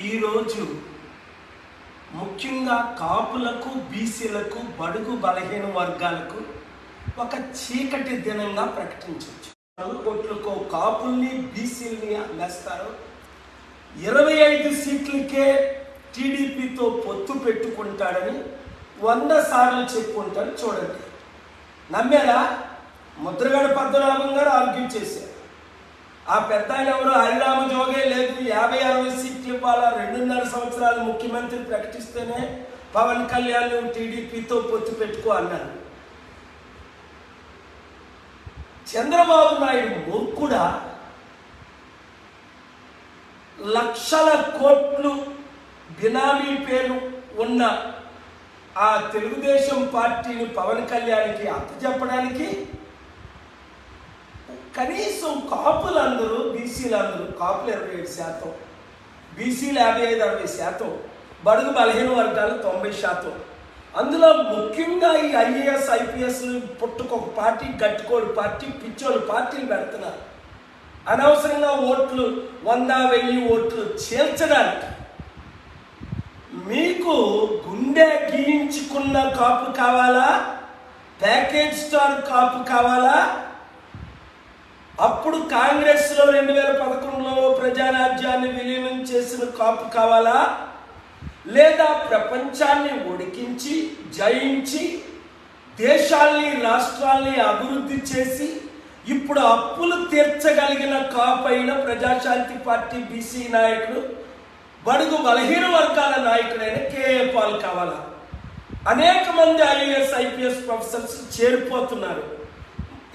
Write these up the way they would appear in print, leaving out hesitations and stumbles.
ఈరోజు ముఖ్యంగా కాపులకు, బీసీలకు, బడుగు బలహీన వర్గాలకు ఒక చీకటి దినంగా ప్రకటించవచ్చు. 4 కోట్లకు కాపుల్ని, బీసీలని అమ్మేస్తారు. 25 సీట్లకే టీడీపీతో పొత్తు పెట్టుకుంటాడని 100 సార్లు చెప్పుకుంటారు. చూడండి, నమ్మారా? ముద్రగడ పద్మనాభం గారు ఆర్గ్యూ చేశారు. ఆ పెద్ద ఆయన ఎవరు? హరిరామ జోగే లేదు, 50-60 సీట్లు ఇవ్వాలా, 2.5 సంవత్సరాలు ముఖ్యమంత్రి ప్రకటిస్తేనే పవన్ కళ్యాణ్ టీడీపీతో పొత్తు పెట్టుకో అన్నారు. చంద్రబాబు నాయుడు మూర్ఖుడా? లక్షల కోట్లు బినామీ పేరు ఉన్న ఆ తెలుగుదేశం పార్టీని పవన్ కళ్యాణ్కి అప్పచెప్పడానికి కనీసం కాపులందరూ, బీసీలందరూ, కాపులు 27%, బీసీలు 55-60%, బడుగు బలహీన వర్గాలు 90%. అందులో ముఖ్యంగా ఈ ఐఏఎస్, ఐపీఎస్లు పుట్టుకొక పార్టీ, గట్టుకోడు పార్టీ, పిచ్చోళ్ళు పార్టీలు పెడుతున్నారు. అనవసరంగా ఓట్లు 100-1000 ఓట్లు చేర్చడానికి. మీకు గుండె గీయించుకున్న కాపు కావాలా? ప్యాకేజ్ స్టార్ కాపు కావాలా? అప్పుడు కాంగ్రెస్లో 2011లో ప్రజారాజ్యాన్ని విలీనం చేసిన కాపు కావాలా? లేదా ప్రపంచాన్ని ఉడికించి, జయించి, దేశాల్ని, రాష్ట్రాల్ని అభివృద్ధి చేసి ఇప్పుడు అప్పులు తీర్చగలిగిన కాపైన ప్రజాశాంతి పార్టీ బీసీ నాయకుడు, బడుగు బలహీన వర్గాల నాయకుడైన కేఏ పాల్ కావాలా? అనేక మంది ఐఏఎస్, ఐపీఎస్ ప్రొఫెసర్స్ చేరిపోతున్నారు.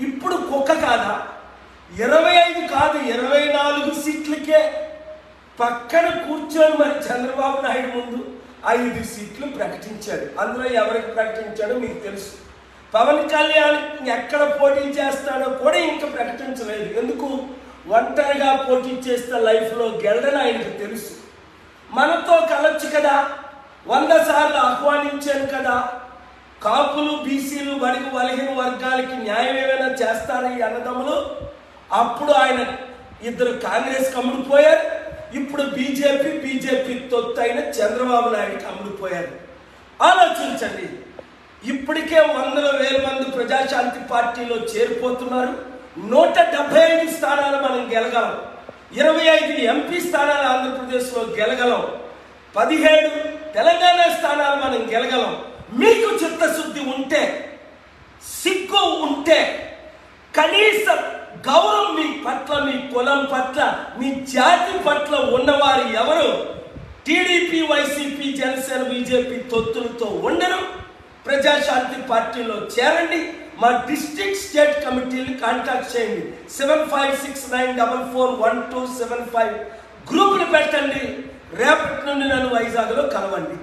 ఇప్పుడు కుక్క కాదా? 25 కాదు, 24 సీట్లకే పక్కన కూర్చొని మరి చంద్రబాబు నాయుడు ముందు 5 సీట్లు ప్రకటించాడు. అందులో ఎవరికి ప్రకటించాడో మీకు తెలుసు. పవన్ కళ్యాణ్ ఎక్కడ పోటీ చేస్తాడో కూడా ఇంకా ప్రకటించలేదు. ఎందుకు? ఒంటరిగా పోటీ చేస్తే లైఫ్లో గెలడని ఆయనకు తెలుసు. మనతో కలవచ్చు కదా, 100 సార్లు ఆహ్వానించాను కదా. కాపులు, బీసీలు, బడుగు బలహీన వర్గాలకి న్యాయం ఏమైనా చేస్తారా ఈ అన్నదమ్ములు? అప్పుడు ఆయన 2 కాంగ్రెస్కి అమ్ముడుపోయారు. ఇప్పుడు బీజేపీ తొత్తు అయిన చంద్రబాబు నాయుడుకి అమ్ముడుపోయారు. ఆలోచించండి. ఇప్పటికే 100,000 మంది ప్రజాశాంతి పార్టీలో చేరిపోతున్నారు. 175 స్థానాలు మనం గెలగలం. 25 ఎంపీ స్థానాలు ఆంధ్రప్రదేశ్లో గెలగలం. 17 తెలంగాణ స్థానాలు మనం గెలగలం. మీకు చిత్తశుద్ధి ఉంటే, సిగ్గు ఉంటే, కనీసం గౌరవం మీ పట్ల, మీ కులం పట్ల, మీ జాతి పట్ల ఉన్నవారు ఎవరు? టీడీపీ, వైసీపీ, జనసేన, బీజేపీ తొత్తులతో ఉండరు. ప్రజాశాంతి పార్టీలో చేరండి. మా డిస్ట్రిక్ట్, స్టేట్ కమిటీని కాంటాక్ట్ చేయండి. 7569441275 గ్రూపుని పెట్టండి. రేపటి నుండి నన్ను వైజాగ్లో కలవండి.